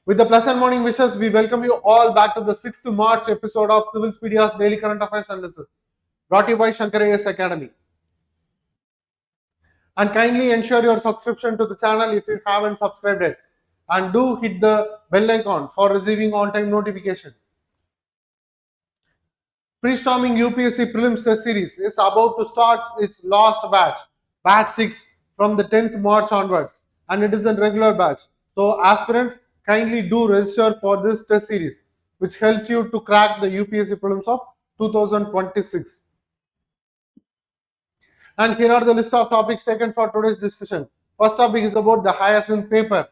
With the pleasant morning wishes, we welcome you all back to the 6th March episode of Civilspedia's Daily Current Affairs Analysis, brought to you by Shankar AS Academy. And kindly ensure your subscription to the channel if you haven't subscribed yet. And do hit the bell icon for receiving on-time notification. Pre-storming UPSC Prelims Test Series is about to start its last batch, batch 6 from the 10th March onwards. And it is a regular batch. So aspirants, kindly do register for this test series, which helps you to crack the UPSC prelims of 2026. And here are the list of topics taken for today's discussion. First topic is about the Hyacinth Paper,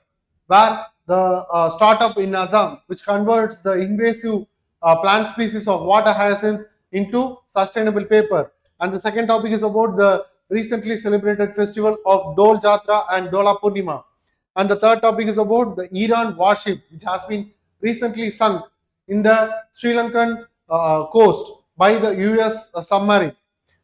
where the startup in Assam, which converts the invasive plant species of water hyacinth into sustainable paper. And the second topic is about the recently celebrated festival of Dol Jatra and Dola Purnima. And the third topic is about the Iran warship, which has been recently sunk in the Sri Lankan coast by the US submarine.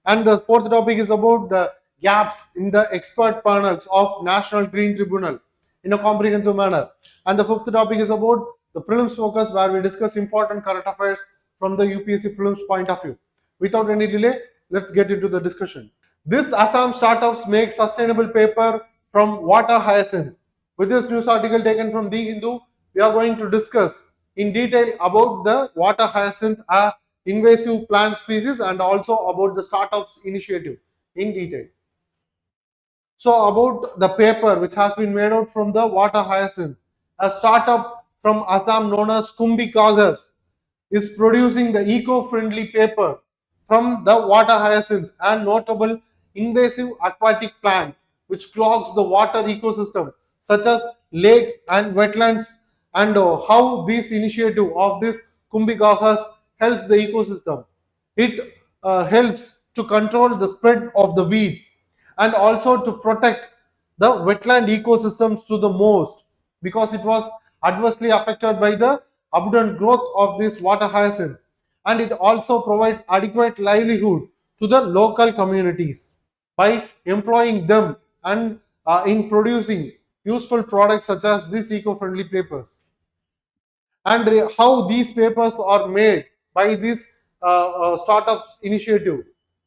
And the fourth topic is about the gaps in the expert panels of National Green Tribunal in a comprehensive manner. And the fifth topic is about the Prelims Focus, where we discuss important current affairs from the UPSC Prelims point of view. Without any delay, let's get into the discussion. This Assam startups make sustainable paper from water hyacinth. With this news article taken from The Hindu, we are going to discuss in detail about the water hyacinth, invasive plant species, and also about the startups initiative in detail. So about the paper which has been made out from the water hyacinth, a startup from Assam known as Kumbi Kagas is producing the eco-friendly paper from the water hyacinth, and notable invasive aquatic plant which clogs the water ecosystem such as lakes and wetlands, and how this initiative of this Kumbi Kagas helps the ecosystem. It helps to control the spread of the weed and also to protect the wetland ecosystems to the most, because it was adversely affected by the abundant growth of this water hyacinth. And it also provides adequate livelihood to the local communities by employing them and in producing useful products such as these eco-friendly papers. And how these papers are made by this startups initiative.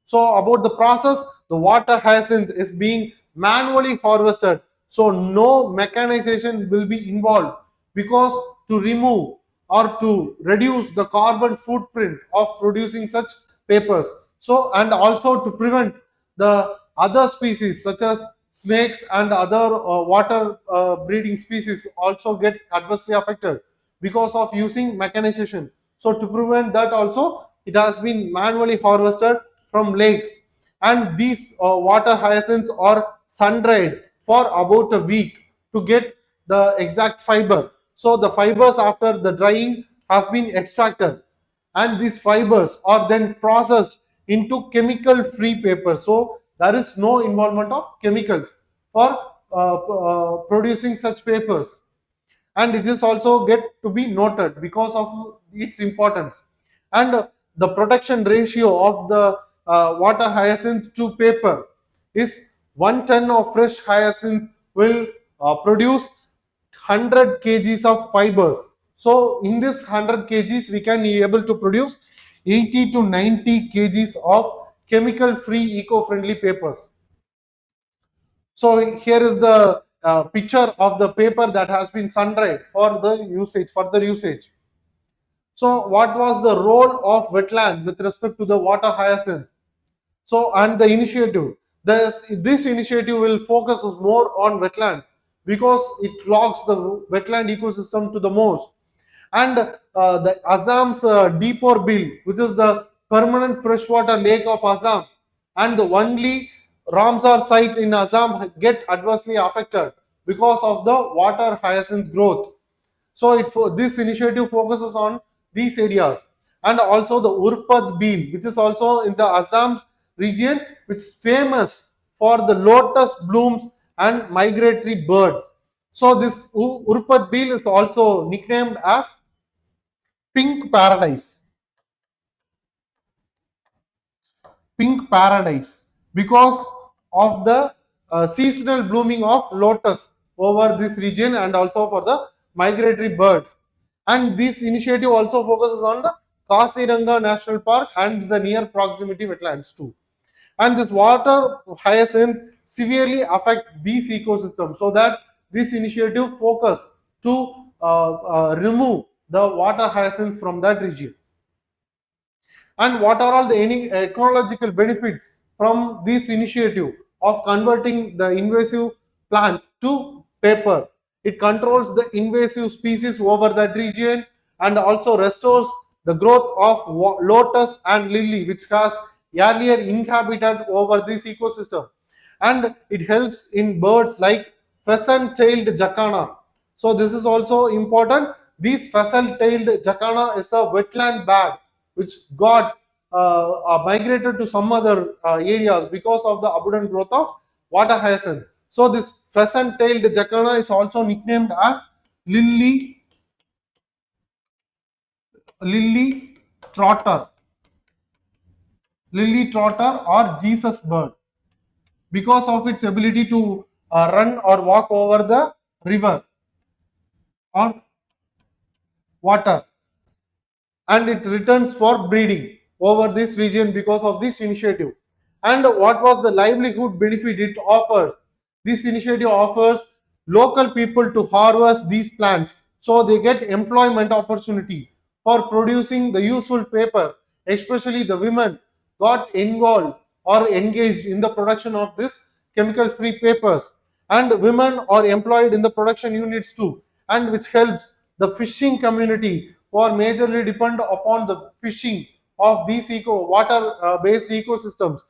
So about the process, the water hyacinth is being manually harvested, so no mechanization will be involved, because to remove or to reduce the carbon footprint of producing such papers. So, and also to prevent the other species such as snakes and other water breeding species also get adversely affected because of using mechanization. So to prevent that also, it has been manually harvested from lakes, and these water hyacinths are sun dried for about a week to get the exact fiber. So the fibers after the drying has been extracted, and these fibers are then processed into chemical free paper. So there is no involvement of chemicals for producing such papers. And it is also get to be noted because of its importance. And the production ratio of the water hyacinth to paper is 1 ton of fresh hyacinth will produce 100 kgs of fibers. So in this 100 kgs we can be able to produce 80 to 90 kgs of chemical free eco-friendly papers. So here is the picture of the paper that has been sun dried for the usage, further usage. So what was the role of wetland with respect to the water hyacinth? So, and the initiative, this initiative will focus more on wetland because it clogs the wetland ecosystem to the most. And the Assam's Deepor Bill, which is the permanent freshwater lake of Assam, and the only Ramsar site in Assam get adversely affected because of the water hyacinth growth. So this initiative focuses on these areas. And also the Urpad Bean, which is also in the Assam region, which is famous for the lotus blooms and migratory birds. So this Urpad Bean is also nicknamed as Pink Paradise. Pink Paradise, because of the seasonal blooming of lotus over this region, and also for the migratory birds. And this initiative also focuses on the Kaziranga National Park and the near proximity wetlands too. And this water hyacinth severely affects these ecosystems, so that this initiative focus to remove the water hyacinth from that region. And what are all the any ecological benefits from this initiative of converting the invasive plant to paper? It controls the invasive species over that region and also restores the growth of lotus and lily, which has earlier inhabited over this ecosystem. And it helps in birds like pheasant-tailed jacana. So this is also important. This pheasant-tailed jacana is a wetland bat which got migrated to some other areas because of the abundant growth of water hyacinth. So this pheasant-tailed jacana is also nicknamed as lily trotter or Jesus bird, because of its ability to run or walk over the river or water, and it returns for breeding over this region because of this initiative. And what was the livelihood benefit it offers? This initiative offers local people to harvest these plants, so they get employment opportunity for producing the useful paper. Especially the women got involved or engaged in the production of this chemical free papers, and women are employed in the production units too, and which helps the fishing community who are majorly depend upon the fishing of these water based ecosystems,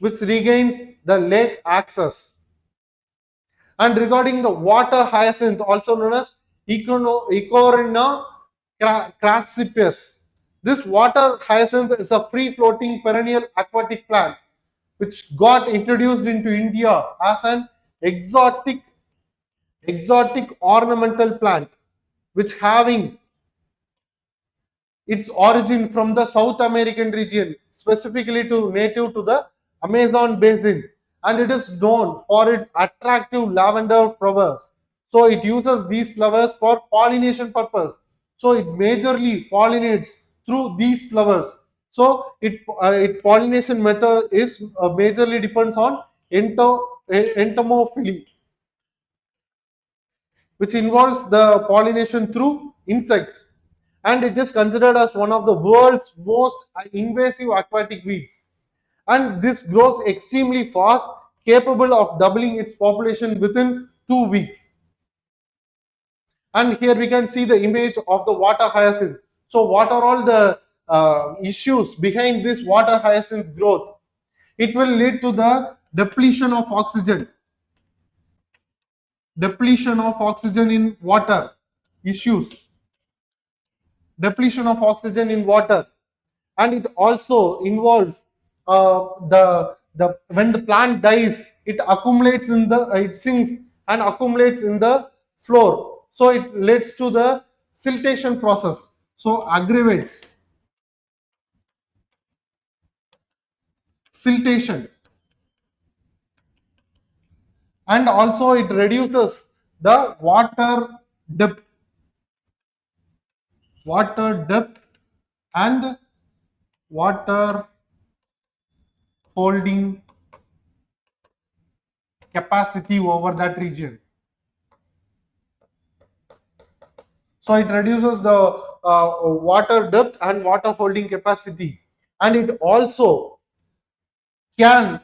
which regains the lake access. And regarding the water hyacinth, also known as Eichhornia crassipes, this water hyacinth is a free floating perennial aquatic plant which got introduced into India as an exotic ornamental plant, which having its origin from the South American region, specifically native to the Amazon basin, and it is known for its attractive lavender flowers. So it uses these flowers for pollination purpose. So it majorly pollinates through these flowers. So its pollination method is majorly depends on entomophily, which involves the pollination through insects, and it is considered as one of the world's most invasive aquatic weeds. And this grows extremely fast, capable of doubling its population within 2 weeks. And here we can see the image of the water hyacinth. So what are all the issues behind this water hyacinth growth? It will lead to the depletion of oxygen in water issues, depletion of oxygen in water, and it also involves the when the plant dies, it accumulates in the it sinks and accumulates in the floor, so it leads to the siltation process, so aggravates siltation, and also it reduces the water depth and water holding capacity over that region. So it reduces the water depth and water holding capacity, and it also can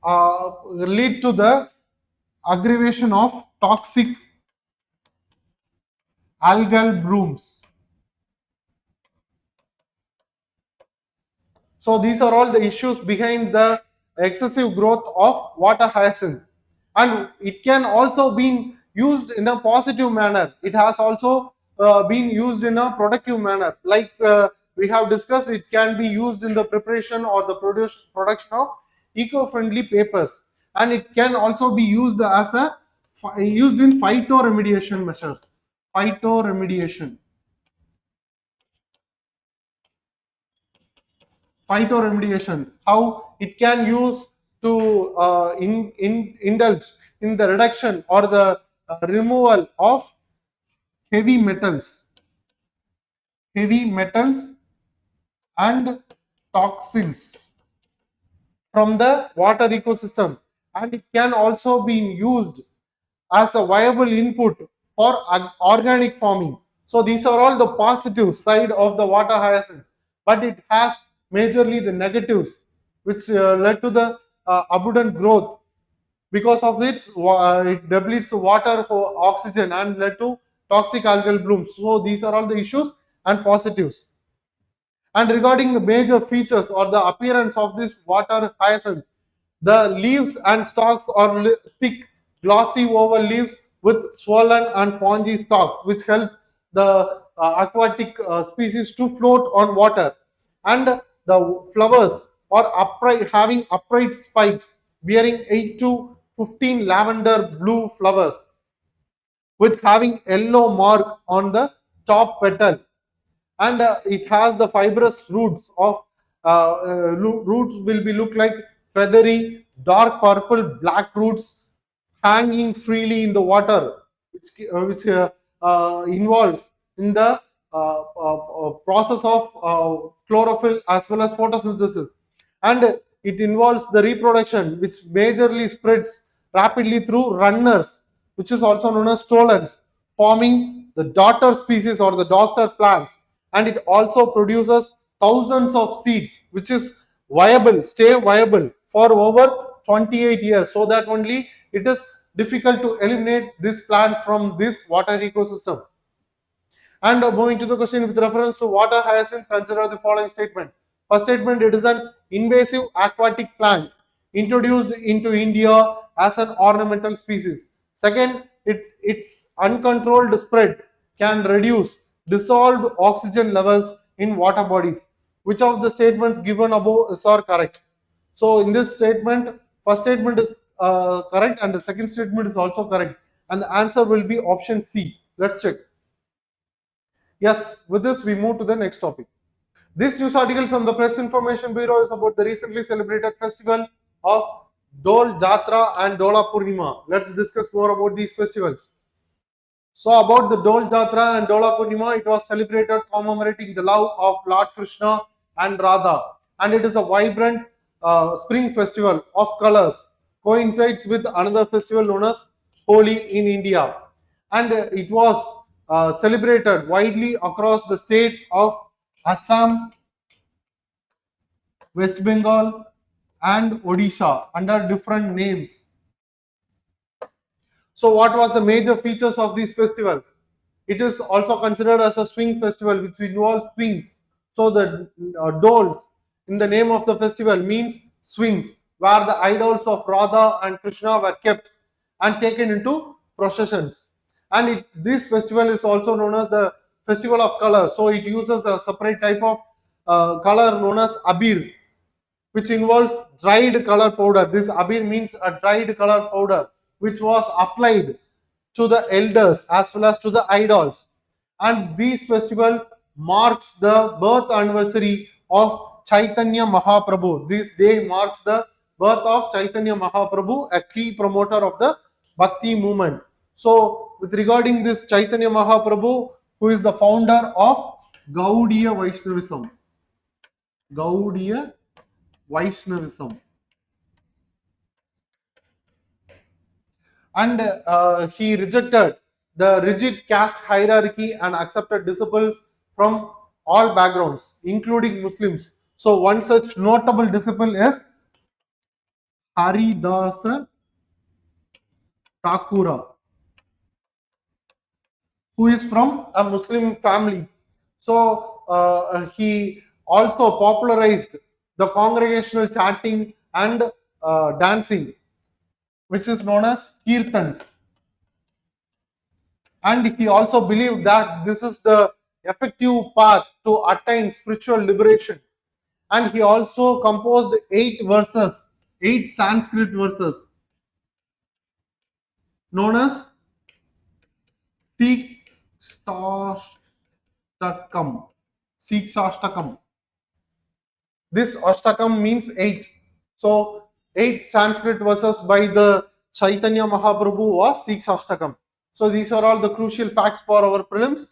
lead to the aggravation of toxic algal blooms. So these are all the issues behind the excessive growth of water hyacinth, and it can also be used in a positive manner. It has also been used in a productive manner, like we have discussed. It can be used in the preparation or the production of eco-friendly papers, and it can also be used as used in phytoremediation measures. Phytoremediation, how it can use to indulge in the reduction or the removal of heavy metals, heavy metals and toxins from the water ecosystem, and it can also be used as a viable input for organic farming. So these are all the positive side of the water hyacinth, but it has majorly the negatives, which led to the abundant growth. Because of its it depletes water for oxygen and led to toxic algal blooms. So these are all the issues and positives. And regarding the major features or the appearance of this water hyacinth, the leaves and stalks are thick, glossy oval leaves with swollen and spongy stalks, which helps the aquatic species to float on water. And the flowers are upright, having upright spikes, bearing 8 to 15 lavender blue flowers, with having yellow mark on the top petal, and it has the fibrous roots of roots will be look like feathery dark purple black roots hanging freely in the water, which involves in the process of chlorophyll as well as photosynthesis, and it involves the reproduction, which majorly spreads rapidly through runners, which is also known as stolons, forming the daughter species or the daughter plants, and it also produces thousands of seeds, which is viable, stay viable for over 28 years, so that only it is difficult to eliminate this plant from this water ecosystem. And moving to the question with reference to water hyacinth, consider the following statement. First statement, it is an invasive aquatic plant introduced into India as an ornamental species. Second, its uncontrolled spread can reduce dissolved oxygen levels in water bodies. Which of the statements given above are correct? So in this statement, first statement is correct and the second statement is also correct, and the answer will be option C. Let's check. Yes, with this we move to the next topic. This news article from the Press Information Bureau is about the recently celebrated festival of Dol Jatra and Dola Purnima. Let's discuss more about these festivals. So about the Dol Jatra and Dola Purnima, it was celebrated commemorating the love of Lord Krishna and Radha, and it is a vibrant spring festival of colors, coincides with another festival known as Holi in India, and it was celebrated widely across the states of Assam, West Bengal, and Odisha under different names. So, what was the major features of these festivals? It is also considered as a swing festival, which involves swings. So, the doles in the name of the festival means swings, where the idols of Radha and Krishna were kept and taken into processions. And this festival is also known as the Festival of Colors. So, it uses a separate type of color known as abir, which involves dried color powder. This abir means a dried color powder, which was applied to the elders as well as to the idols. And this festival marks the birth anniversary of Chaitanya Mahaprabhu. This day marks the birth of Chaitanya Mahaprabhu, a key promoter of the Bhakti movement. So, with regarding this Chaitanya Mahaprabhu, who is the founder of Gaudiya Vaishnavism. Gaudiya Vaishnavism. And he rejected the rigid caste hierarchy and accepted disciples from all backgrounds, including Muslims. So, one such notable disciple is Haridasa Thakura, who is from a Muslim family. So, he also popularized the congregational chanting and dancing, which is known as kirtans. And he also believed that this is the effective path to attain spiritual liberation. And he also composed 8 verses, 8 Sanskrit verses, known as Siksashtakam. Siksashtakam. This Ashtakam means 8. So, 8 Sanskrit verses by the Chaitanya Mahaprabhu was Siksashtakam. So these are all the crucial facts for our prelims.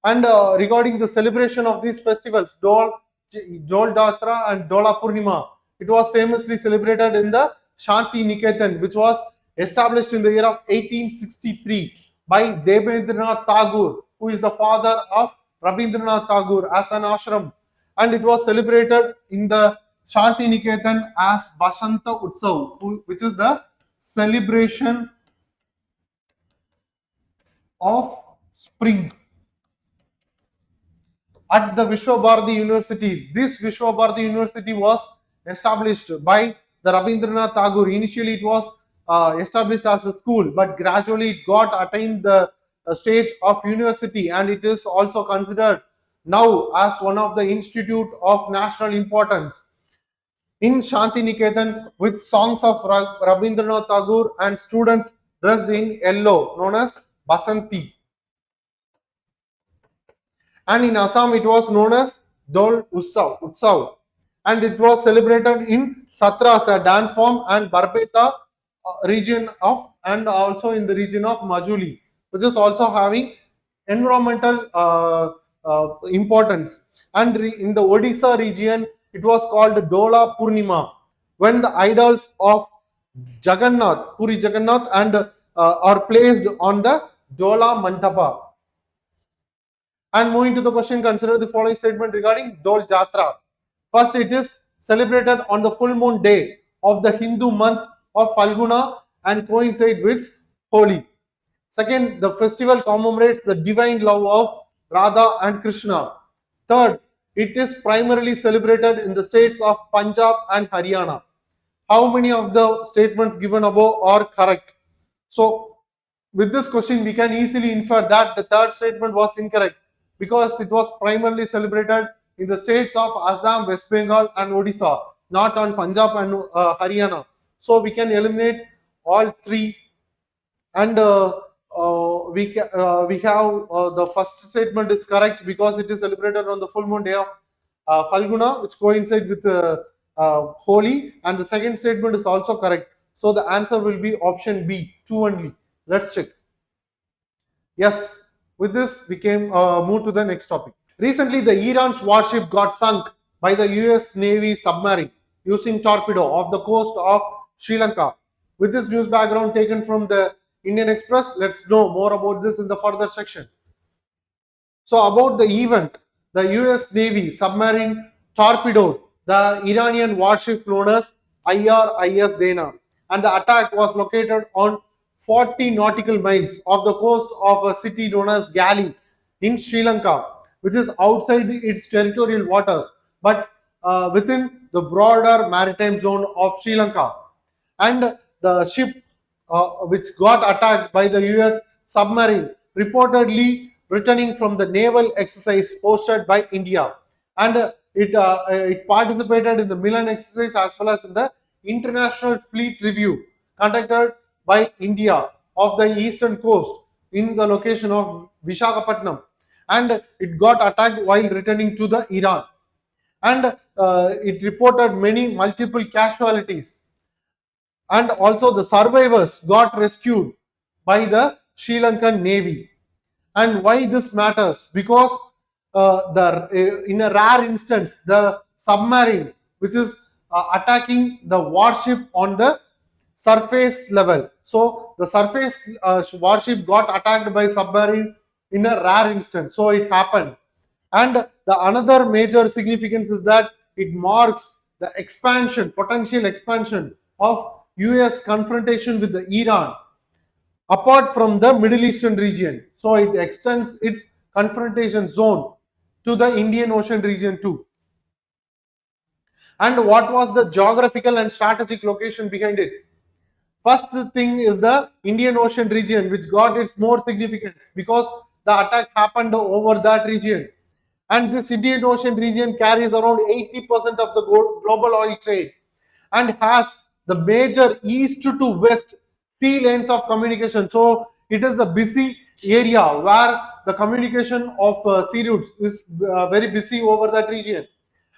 And regarding the celebration of these festivals, Dol Jatra and Dola Purnima, it was famously celebrated in the Shanti Niketan, which was established in the year of 1863 by Debendranath Tagore, who is the father of Rabindranath Tagore, as an ashram. And it was celebrated in the Shanti Niketan as Basanta Utsav, which is the celebration of spring. At the Vishwabharati University, this Vishwabharati University was established by the Rabindranath Tagore. Initially, it was established as a school, but gradually it got attained the stage of university, and it is also considered now as one of the institute of national importance. In Shanti Niketan, with songs of Rabindranath Tagore and students dressed in yellow, known as Basanti. And in Assam, it was known as Dol Utsav. And it was celebrated in Satras, a dance form, and Barbeta region of, and also in the region of Majuli, which is also having environmental importance. And in the Odisha region, it was called Dola Purnima, when the idols of Jagannath, Puri Jagannath, and are placed on the Dola Mantapa. And moving to the question, consider the following statement regarding Dol Jatra. First, it is celebrated on the full moon day of the Hindu month of Falguna and coincide with Holi. Second, the festival commemorates the divine love of Radha and Krishna. Third, it is primarily celebrated in the states of Punjab and Haryana. How many of the statements given above are correct? So, with this question, we can easily infer that the third statement was incorrect, because it was primarily celebrated in the states of Assam, West Bengal, and Odisha, not on Punjab and Haryana. So we can eliminate all three, and we have the first statement is correct because it is celebrated on the full moon day of Falguna, which coincides with Holi, and the second statement is also correct. So the answer will be option B, 2 only. Let's check. Yes. With this, we can move to the next topic. Recently, the Iran's warship got sunk by the US Navy submarine using torpedo off the coast of Sri Lanka. With this news background taken from the Indian Express, let's know more about this in the further section. So, about the event, the US Navy submarine torpedoed the Iranian warship known as IRIS Dana, and the attack was located on 40 nautical miles off the coast of a city known as Gali in Sri Lanka, which is outside its territorial waters, but within the broader maritime zone of Sri Lanka. And the ship which got attacked by the US submarine reportedly returning from the naval exercise hosted by India, and it participated in the Milan exercise as well as in the International Fleet Review conducted by India of the eastern coast in the location of Visakhapatnam, and it got attacked while returning to the Iran, and it reported multiple casualties, and also the survivors got rescued by the Sri Lankan Navy. And why this matters? Because in a rare instance, the submarine which is attacking the warship on the surface level. So the surface warship got attacked by submarine in a rare instance. So it happened. And the another major significance is that it marks the potential expansion of US confrontation with the Iran apart from the Middle Eastern region. So it extends its confrontation zone to the Indian Ocean region too. And what was the geographical and strategic location behind it? First thing is the Indian Ocean region, which got its more significance because the attack happened over that region. And this Indian Ocean region carries around 80% of the global oil trade and has the major east to west sea lanes of communication. So it is a busy area where the communication of sea routes is very busy over that region.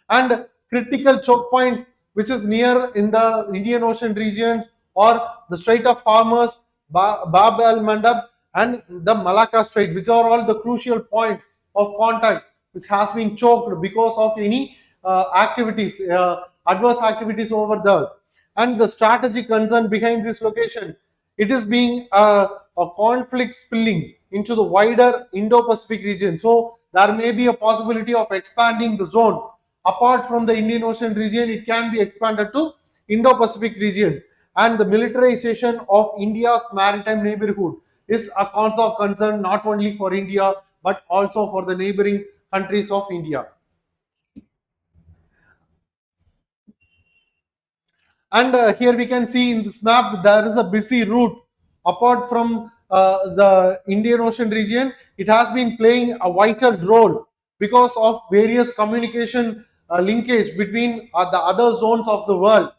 And critical choke points which is near in the Indian Ocean regions or the Strait of Hormuz, Bab al Mandab, and the Malacca Strait, which are all the crucial points of contact which has been choked because of any activities, adverse activities over there. And the strategic concern behind this location, it is being a conflict spilling into the wider Indo-Pacific region. So there may be a possibility of expanding the zone apart from the Indian Ocean region. It can be expanded to Indo-Pacific region, and the militarization of India's maritime neighborhood is a cause of concern not only for India but also for the neighboring countries of India. And here we can see in this map there is a busy route apart from the Indian Ocean region. It has been playing a vital role because of various communication linkage between the other zones of the world.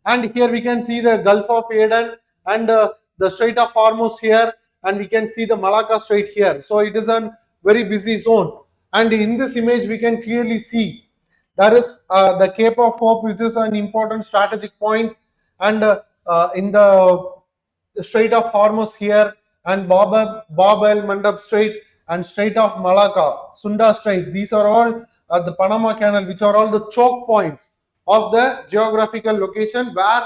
And here we can see the Gulf of Aden and the Strait of Hormuz here, and we can see the Malacca Strait here. So it is a very busy zone, and in this image we can clearly see there is the Cape of Hope, which is an important strategic point, and in the Strait of Hormuz here, and Bab el Mandab Strait and Strait of Malacca, Sunda Strait. These are all the Panama Canal, which are all the choke points of the geographical location where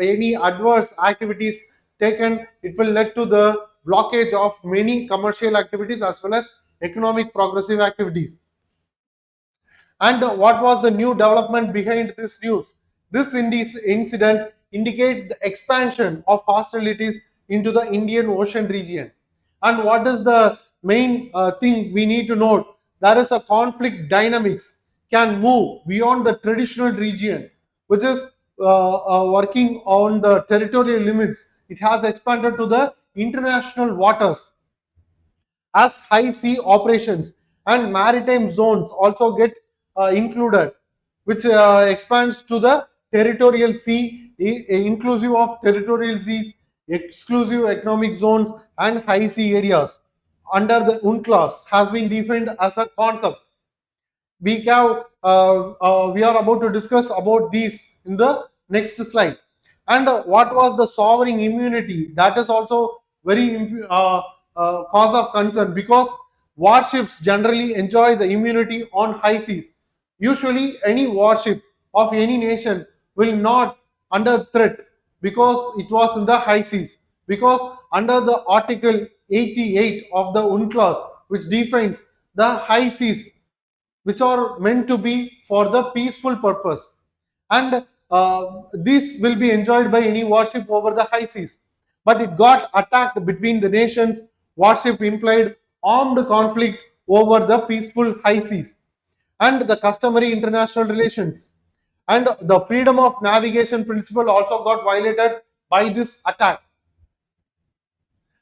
any adverse activities taken, it will lead to the blockage of many commercial activities as well as economic progressive activities. And what was the new development behind this news? This incident indicates the expansion of hostilities into the Indian Ocean region. And what is the main thing we need to note? There is a conflict dynamics can move beyond the traditional region, which is working on the territorial limits. It has expanded to the international waters, as high sea operations and maritime zones also get included, which expands to the territorial sea, inclusive of territorial seas, exclusive economic zones, and high sea areas under the UNCLOS has been defined as a concept. We are about to discuss about these in the next slide. And what was the sovereign immunity? That is also very cause of concern, because warships generally enjoy the immunity on high seas. Usually any warship of any nation will not under threat because it was in the high seas, because under the article 88 of the UNCLOS, which defines the high seas, which are meant to be for the peaceful purpose, and this will be enjoyed by any warship over the high seas. But it got attacked between the nations. Warship implied armed conflict over the peaceful high seas and the customary international relations, and the freedom of navigation principle also got violated by this attack.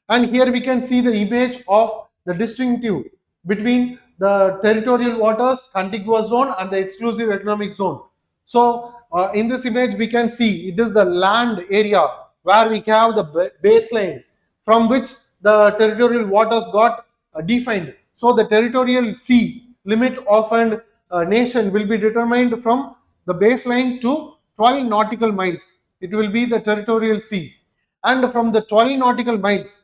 And here we can see the image of the distinctive between the territorial waters, contiguous zone, and the exclusive economic zone. So in this image we can see it is the land area where we have the baseline from which the territorial waters got defined. So the territorial sea limit of an nation will be determined from the baseline to 12 nautical miles. It will be the territorial sea, and from the 12 nautical miles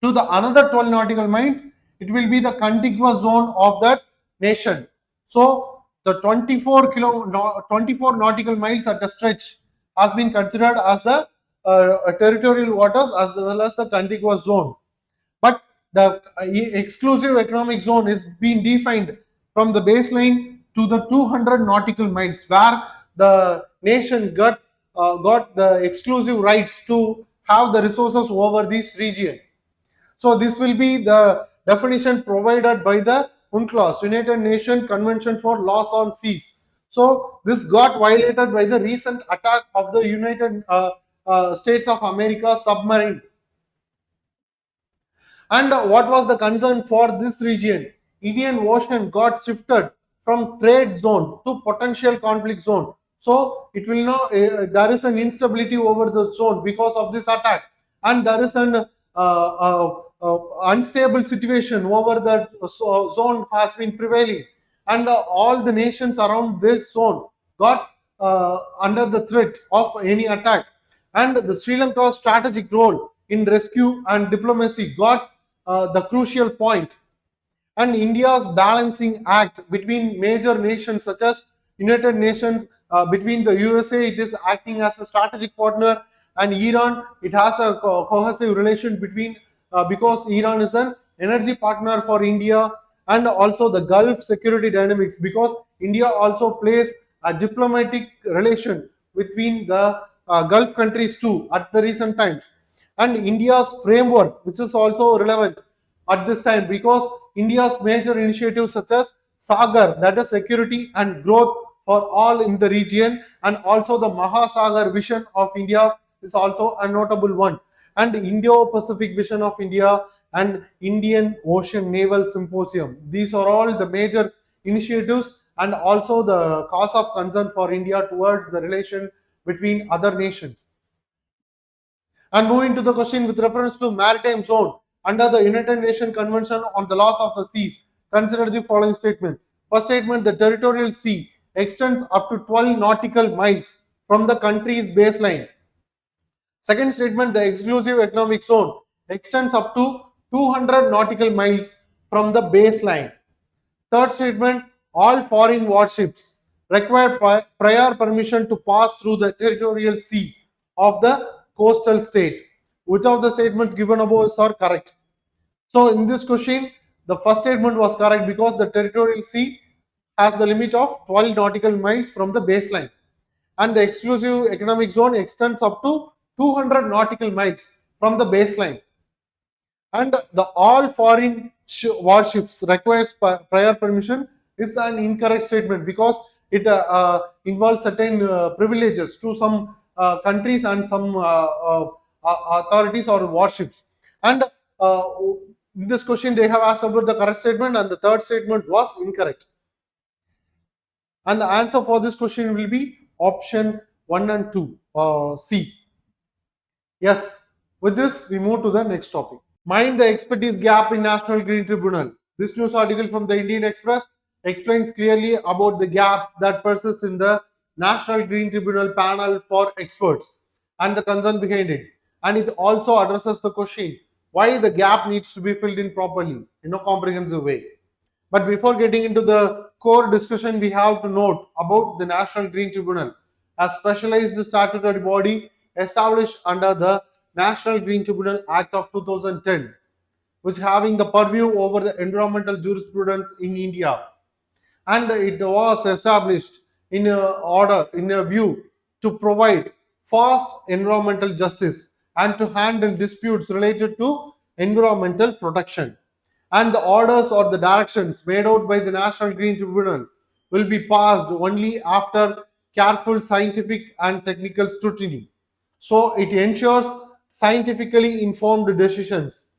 to the another 12 nautical miles, it will be the contiguous zone of that nation. So the 24 nautical miles at a stretch has been considered as a territorial waters as well as the contiguous zone. But the exclusive economic zone is being defined from the baseline to the 200 nautical miles, where the nation got the exclusive rights to have the resources over this region. So this will be the definition provided by the UNCLOS, United Nations Convention for Laws on Seas. So this got violated by the recent attack of the United States of America submarine. And what was the concern for this region? Indian Ocean got shifted from trade zone to potential conflict zone. So it will not. There is an instability over the zone because of this attack, and there is an unstable situation over that zone has been prevailing, and all the nations around this zone got under the threat of any attack. And the Sri Lanka's strategic role in rescue and diplomacy got the crucial point. And India's balancing act between major nations such as United Nations, between the USA, it is acting as a strategic partner, and Iran, it has a cohesive relation between, because Iran is an energy partner for India, and also the Gulf security dynamics, because India also plays a diplomatic relation between the Gulf countries too at the recent times. And India's framework, which is also relevant at this time, because India's major initiatives such as Sagar, that is security and growth for all in the region, and also the Mahasagar vision of India is also a notable one, and Indo-Pacific vision of India and Indian Ocean Naval Symposium. These are all the major initiatives and also the cause of concern for India towards the relation between other nations. And moving to the question with reference to maritime zone, under the United Nations Convention on the Laws of the Seas, consider the following statement. First statement, the territorial sea extends up to 12 nautical miles from the country's baseline. Second statement, the exclusive economic zone extends up to 200 nautical miles from the baseline. Third statement, all foreign warships require prior permission to pass through the territorial sea of the coastal state. Which of the statements given above are correct? So in this question, the first statement was correct because the territorial sea has the limit of 12 nautical miles from the baseline, and the exclusive economic zone extends up to 200 nautical miles from the baseline. And the all foreign warships requires prior permission is an incorrect statement because it involves certain privileges to some countries and some authorities or warships. And in this question they have asked about the correct statement, and the third statement was incorrect. And the answer for this question will be option 1 and 2, C. Yes, with this we move to the next topic. Mind the expertise gap in National Green Tribunal. This news article from the Indian Express explains clearly about the gaps that persist in the National Green Tribunal panel for experts and the concern behind it. And it also addresses the question why the gap needs to be filled in properly in a comprehensive way. But before getting into the core discussion, we have to note about the National Green Tribunal, a specialized statutory body established under the National Green Tribunal Act of 2010, which having the purview over the environmental jurisprudence in India. And it was established in a view to provide fast environmental justice and to handle disputes related to environmental protection. And the orders or the directions made out by the National Green Tribunal will be passed only after careful scientific and technical scrutiny. So it ensures scientifically informed decisions.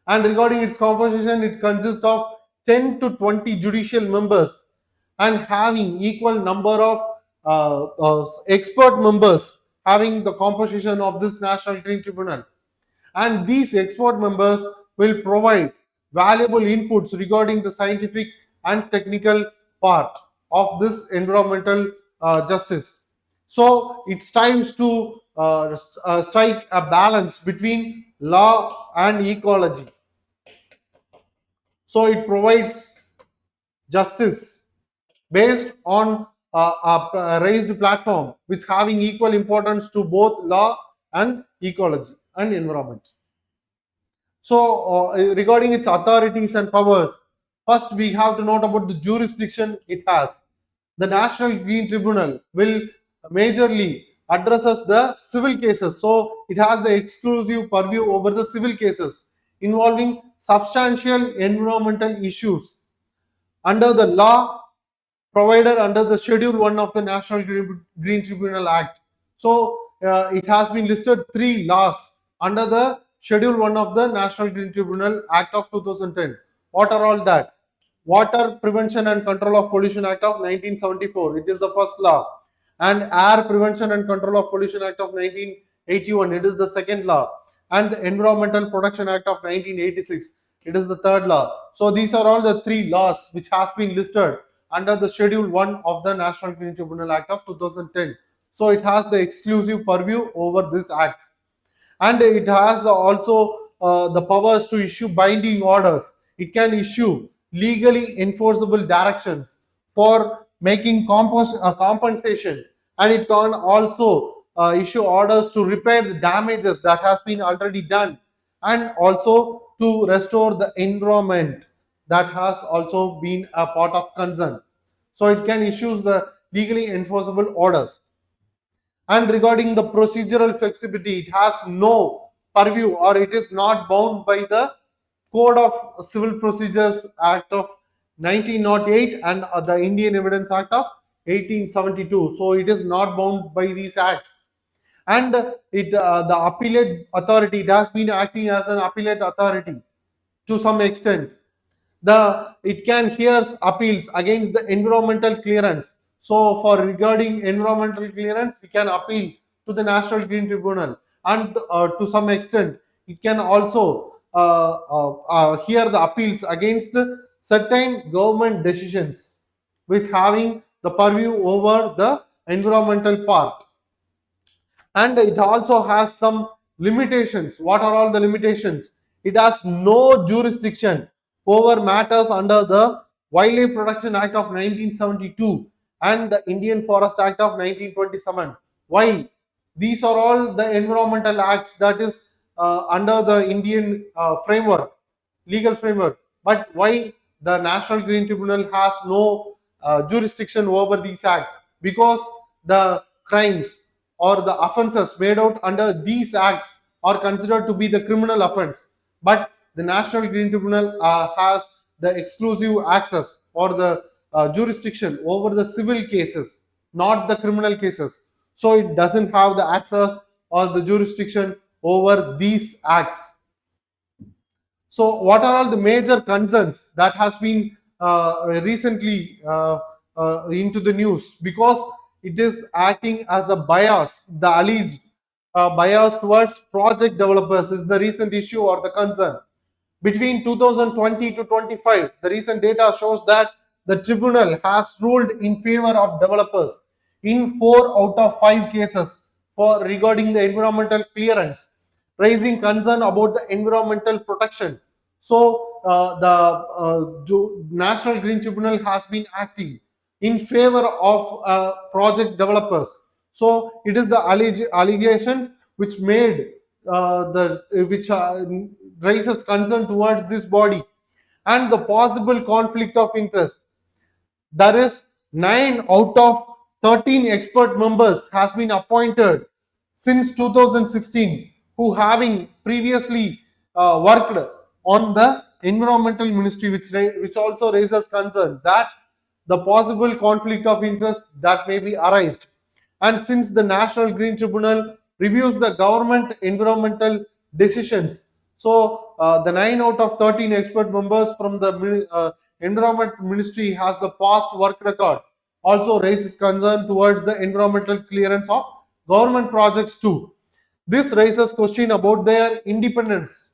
And regarding its composition, it consists of 10 to 20 judicial members and having equal number of expert members having the composition of this National Green Tribunal. And these expert members will provide valuable inputs regarding the scientific and technical part of this environmental justice. So it's time to strike a balance between law and ecology. So it provides justice based on a raised platform with having equal importance to both law and ecology and environment. So regarding its authorities and powers, first we have to note about the jurisdiction it has. The National Green Tribunal will majorly addresses the civil cases. So it has the exclusive purview over the civil cases involving substantial environmental issues under the law provided under the Schedule 1 of the National Green Tribunal Act. So it has been listed 3 laws under the Schedule 1 of the National Green Tribunal Act of 2010. What are all that? Water Prevention and Control of Pollution Act of 1974. It is the first law. And Air Prevention and Control of Pollution Act of 1981. It is the second law. And the Environmental Protection Act of 1986. It is the third law. So these are all the 3 laws which has been listed under the Schedule 1 of the National Green Tribunal Act of 2010. So it has the exclusive purview over these acts. and it has also the powers to issue binding orders. It can issue legally enforceable directions for making compensation, and it can also issue orders to repair the damages that has been already done, and also to restore the environment that has also been a part of concern. So it can issue the legally enforceable orders. And regarding the procedural flexibility, it has no purview, or it is not bound by the Code of Civil Procedures Act of 1908 and the Indian Evidence Act of 1872. So it is not bound by these acts. And the appellate authority, it has been acting as an appellate authority to some extent. It can hear appeals against the environmental clearance. So for regarding environmental clearance, we can appeal to the National Green Tribunal, and to some extent it can also hear the appeals against certain government decisions with having the purview over the environmental part. And it also has some limitations. What are all the limitations? It has no jurisdiction over matters under the Wildlife Protection Act of 1972 and the Indian Forest Act of 1927. Why? These are all the environmental acts that is under the Indian framework, legal framework. But why the National Green Tribunal has no jurisdiction over these acts? Because the crimes or the offences made out under these acts are considered to be the criminal offence. But the National Green Tribunal has the exclusive access or the jurisdiction over the civil cases, not the criminal cases. So it doesn't have the access or the jurisdiction over these acts. So what are all the major concerns that has been recently into the news? Because it is acting as a bias, the alleged bias towards project developers is the recent issue or the concern. Between 2020 to 25, the recent data shows that the tribunal has ruled in favor of developers in 4 out of 5 cases for regarding the environmental clearance, raising concern about the environmental protection. So the National Green Tribunal has been acting in favor of project developers. So it is the allegations which made which raises concern towards this body, and the possible conflict of interest. There is 9 out of 13 expert members has been appointed since 2016 who having previously worked on the environmental ministry, which also raises concern that the possible conflict of interest that may be arised. And since the National Green Tribunal reviews the government environmental decisions, so the 9 out of 13 expert members from the Environment Ministry has the past work record, also raises concern towards the environmental clearance of government projects too. This raises question about their independence.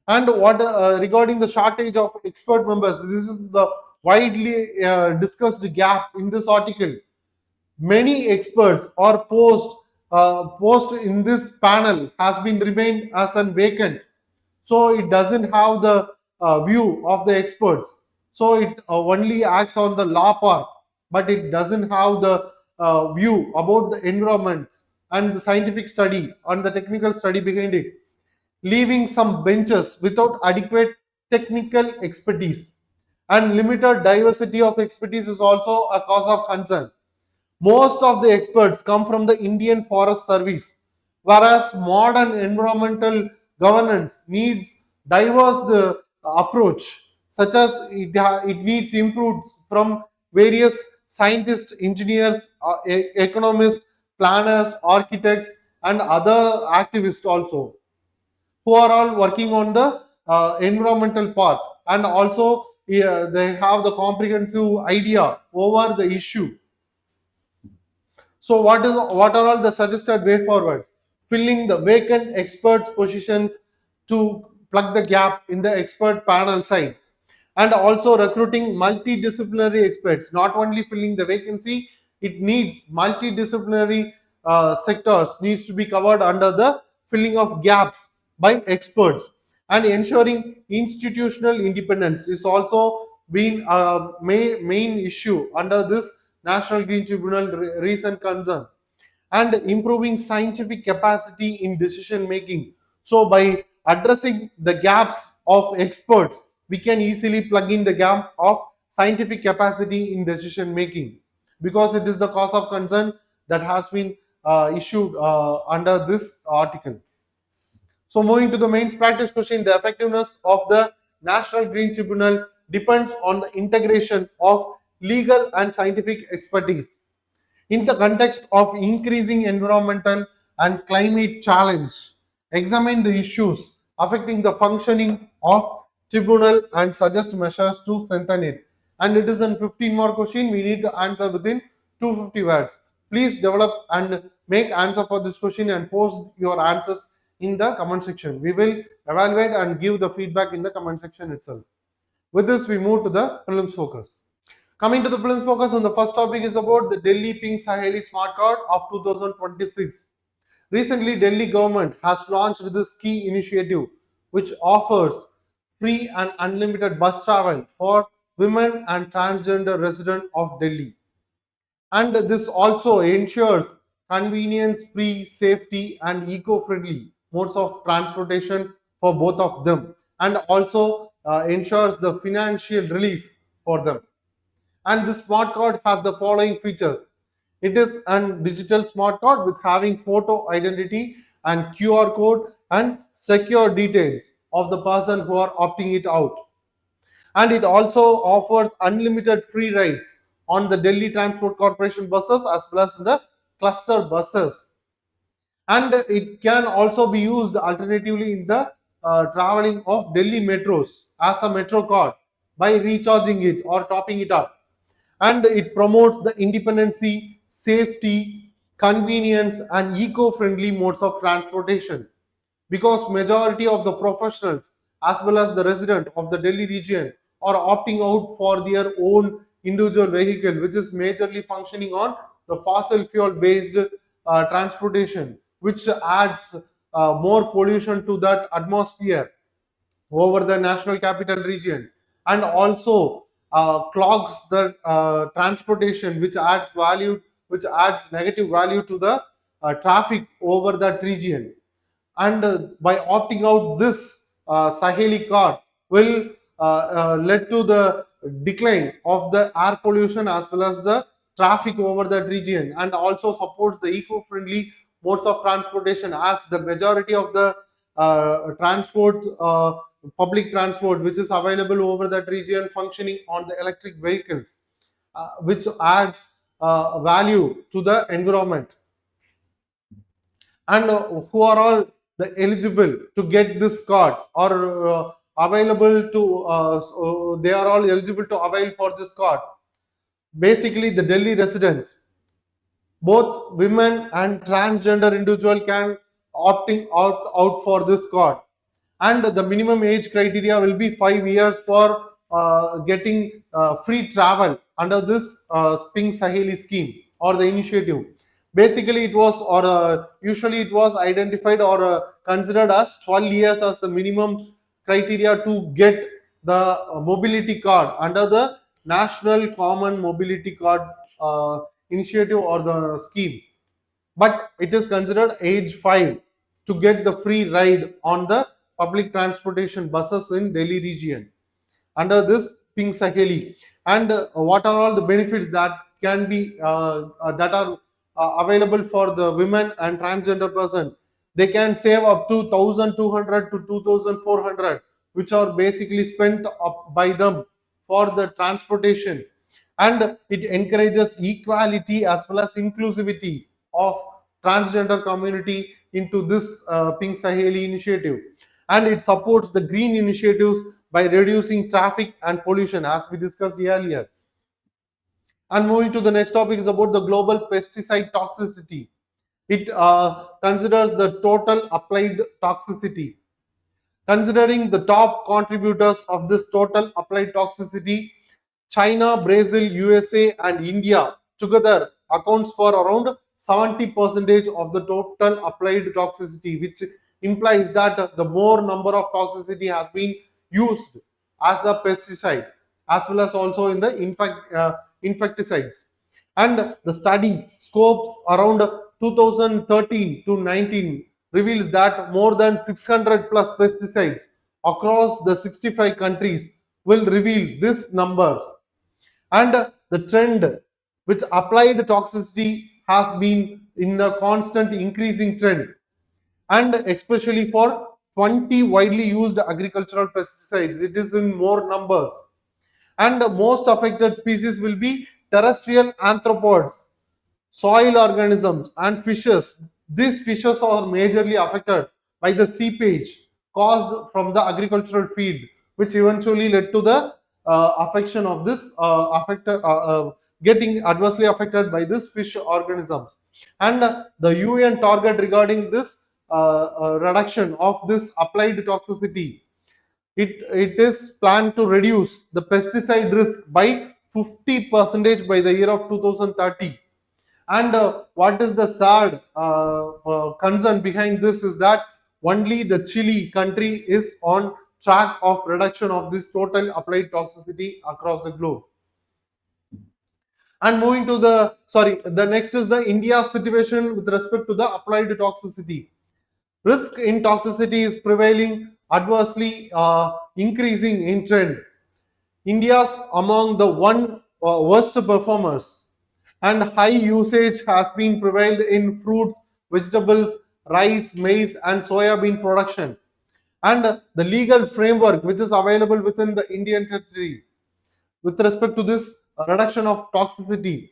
And what regarding the shortage of expert members, this is the widely discussed gap in this article. Many experts or post in this panel has been remained as an vacant, so it doesn't have the view of the experts. So it only acts on the law part, but it doesn't have the view about the environment and the scientific study and the technical study behind it, leaving some benches without adequate technical expertise. And limited diversity of expertise is also a cause of concern. Most of the experts come from the Indian Forest Service, whereas modern environmental governance needs diverse approach, such as it needs input from various scientists, engineers, economists, planners, architects, and other activists also, who are all working on the environmental part, and also they have the comprehensive idea over the issue. So what are all the suggested way forwards? Filling the vacant experts positions to plug the gap in the expert panel side, and also recruiting multidisciplinary experts. Not only filling the vacancy, it needs multidisciplinary sectors needs to be covered under the filling of gaps by experts, and ensuring institutional independence is also been a main issue under this National Green Tribunal recent concern, and improving scientific capacity in decision making. So by addressing the gaps of experts, we can easily plug in the gap of scientific capacity in decision making, because it is the cause of concern that has been issued under this article. So moving to the mains practice question, the effectiveness of the National Green Tribunal depends on the integration of legal and scientific expertise. In the context of increasing environmental and climate challenge, examine the issues affecting the functioning of tribunal and suggest measures to strengthen it. And it is a 15 more question. We need to answer within 250 words. Please develop and make answer for this question and post your answers in the comment section. We will evaluate and give the feedback in the comment section itself. With this, we move to the prelims focus. Coming to the Prelims Focus, on the first topic is about the Delhi Pink Saheli Smart Card of 2026. Recently, Delhi government has launched this key initiative which offers free and unlimited bus travel for women and transgender residents of Delhi. And this also ensures convenience, free, safety and eco-friendly modes of transportation for both of them, and also ensures the financial relief for them. And this smart card has the following features. It is a digital smart card with having photo identity and QR code and secure details of the person who are opting it out. And it also offers unlimited free rides on the Delhi Transport Corporation buses as well as the cluster buses. And it can also be used alternatively in the traveling of Delhi metros as a metro card by recharging it or topping it up. And it promotes the independency, safety, convenience and eco-friendly modes of transportation, because majority of the professionals as well as the resident of the Delhi region are opting out for their own individual vehicle, which is majorly functioning on the fossil fuel based transportation, which adds more pollution to that atmosphere over the national capital region, and also clogs the transportation, which adds negative value to the traffic over that region. And by opting out this Saheli card will lead to the decline of the air pollution as well as the traffic over that region, and also supports the eco-friendly modes of transportation, as the majority of the public transport which is available over that region functioning on the electric vehicles, which adds value to the environment. And who are all the eligible to get this card, or available to so they are all eligible to avail for this card? Basically the Delhi residents, both women and transgender individual can opting out for this card. And the minimum age criteria will be 5 years for getting free travel under this Pink Saheli scheme or the initiative. Basically it was, or usually it was identified or considered as 12 years as the minimum criteria to get the mobility card under the National Common Mobility Card initiative or the scheme. But it is considered age 5 to get the free ride on the public transportation buses in Delhi region under this Pink Saheli. And what are all the benefits that can be that are available for the women and transgender person? They can save up to 1,200 to 2,400, which are basically spent up by them for the transportation. And it encourages equality as well as inclusivity of transgender community into this Pink Saheli initiative. And it supports the green initiatives by reducing traffic and pollution, as we discussed earlier. And moving to the next topic is about the global pesticide toxicity. It considers the total applied toxicity. Considering the top contributors of this total applied toxicity, China, Brazil, USA and India together accounts for around 70% of the total applied toxicity, which implies that the more number of toxicity has been used as a pesticide, as well as also in the insecticides. And the study scope around 2013 to 19 reveals that more than 600 plus pesticides across the 65 countries will reveal this number. And the trend which applied toxicity has been in a constant increasing trend, and especially for 20 widely used agricultural pesticides, it is in more numbers. And the most affected species will be terrestrial arthropods, soil organisms, and fishes. These fishes are majorly affected by the seepage caused from the agricultural field, which eventually led to the affection of this getting adversely affected by this fish organisms. And the UN target regarding this reduction of this applied toxicity, it is planned to reduce the pesticide risk by 50% by the year of 2030. And what is the sad concern behind this is that only the Chile country is on track of reduction of this total applied toxicity across the globe. And moving to the next is the India situation with respect to the applied toxicity. Risk in toxicity is prevailing adversely increasing in trend. India's among the worst performers, and high usage has been prevailed in fruits, vegetables, rice, maize, and soya bean production. And the legal framework which is available within the Indian territory with respect to this reduction of toxicity,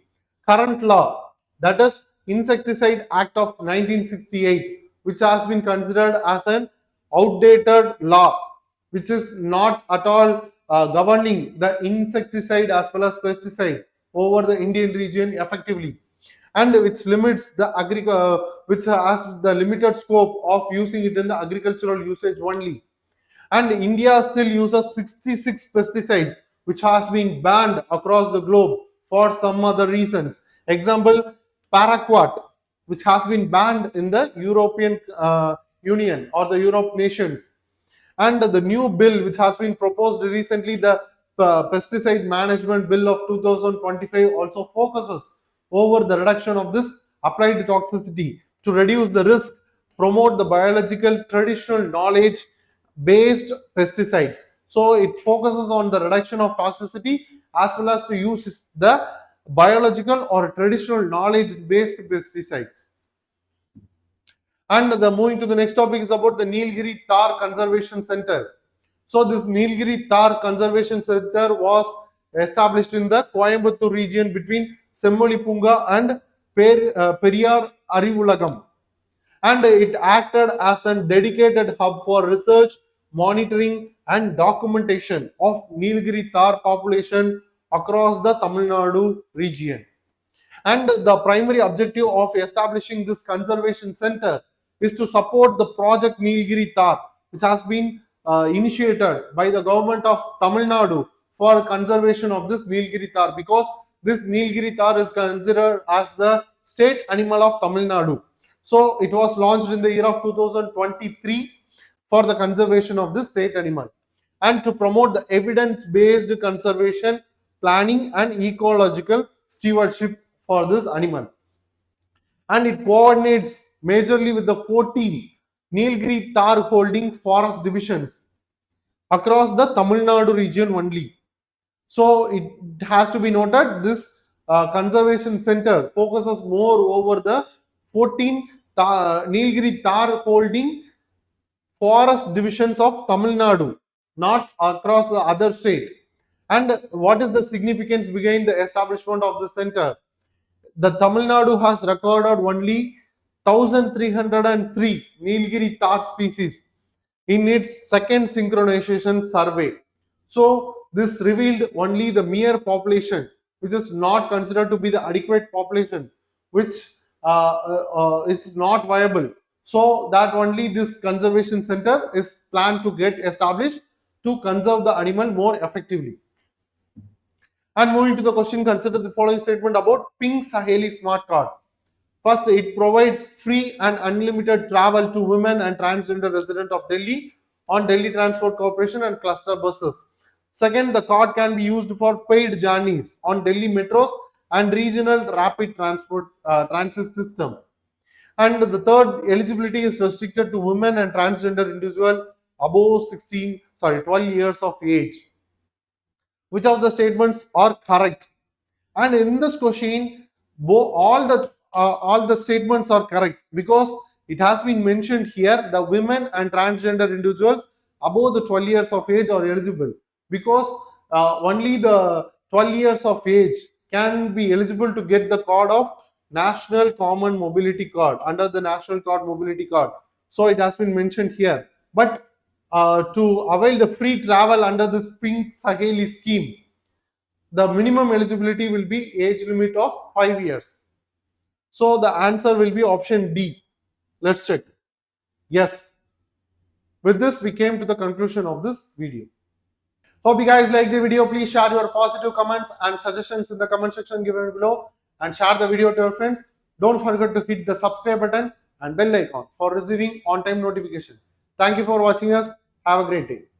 current law, that is Insecticide Act of 1968, which has been considered as an outdated law, which is not at all governing the insecticide as well as pesticide over the Indian region effectively, and which limits the which has the limited scope of using it in the agricultural usage only. And India still uses 66 pesticides which has been banned across the globe for some other reasons. Example, paraquat, which has been banned in the European Union or the Europe nations. And the new bill which has been proposed recently, the Pesticide Management Bill of 2025, also focuses over the reduction of this applied toxicity to reduce the risk, promote the biological traditional knowledge based pesticides. So it focuses on the reduction of toxicity as well as to use the biological or traditional knowledge based pesticides. And the moving to the next topic is about the Nilgiri Tahr Conservation Centre. So this Nilgiri Tahr Conservation Centre was established in the Coimbatore region between Semmolipunga and Periyar Arivulagam. And it acted as a dedicated hub for research, monitoring and documentation of Nilgiri Tahr population across the Tamil Nadu region. And the primary objective of establishing this conservation center is to support the Project Nilgiri Tahr, which has been initiated by the government of Tamil Nadu for conservation of this Nilgiri Tahr, because this Nilgiri Tahr is considered as the state animal of Tamil Nadu. So it was launched in the year of 2023 for the conservation of this state animal and to promote the evidence-based conservation, planning and ecological stewardship for this animal. And it coordinates majorly with the 14 Nilgiri Tahr holding forest divisions across the Tamil Nadu region only. So it has to be noted, this conservation center focuses more over the 14 Nilgiri Tahr holding forest divisions of Tamil Nadu, not across the other state. And what is the significance behind the establishment of the center? The Tamil Nadu has recorded only 1303 Nilgiri Tahr species in its second synchronization survey. So this revealed only the mere population, which is not considered to be the adequate population, which is not viable. So that only this conservation center is planned to get established to conserve the animal more effectively. And moving to the question, consider the following statement about Pink Saheli Smart Card. First, it provides free and unlimited travel to women and transgender residents of Delhi on Delhi Transport Corporation and cluster buses. Second, the card can be used for paid journeys on Delhi metros and regional rapid transit system. And the third, eligibility is restricted to women and transgender individuals above 12 years of age. Which of the statements are correct? And in this question, all the statements are correct, because it has been mentioned here the women and transgender individuals above the 12 years of age are eligible, because only the 12 years of age can be eligible to get the card of National Common Mobility Card under the National Card Mobility Card. So it has been mentioned here. But to avail the free travel under this Pink Saheli scheme, the minimum eligibility will be age limit of 5 years. So the answer will be option D. Let's check. Yes. With this, we came to the conclusion of this video. Hope you guys like the video. Please share your positive comments and suggestions in the comment section given below, and share the video to your friends. Don't forget to hit the subscribe button and bell icon for receiving on-time notification. Thank you for watching us. Have a great day.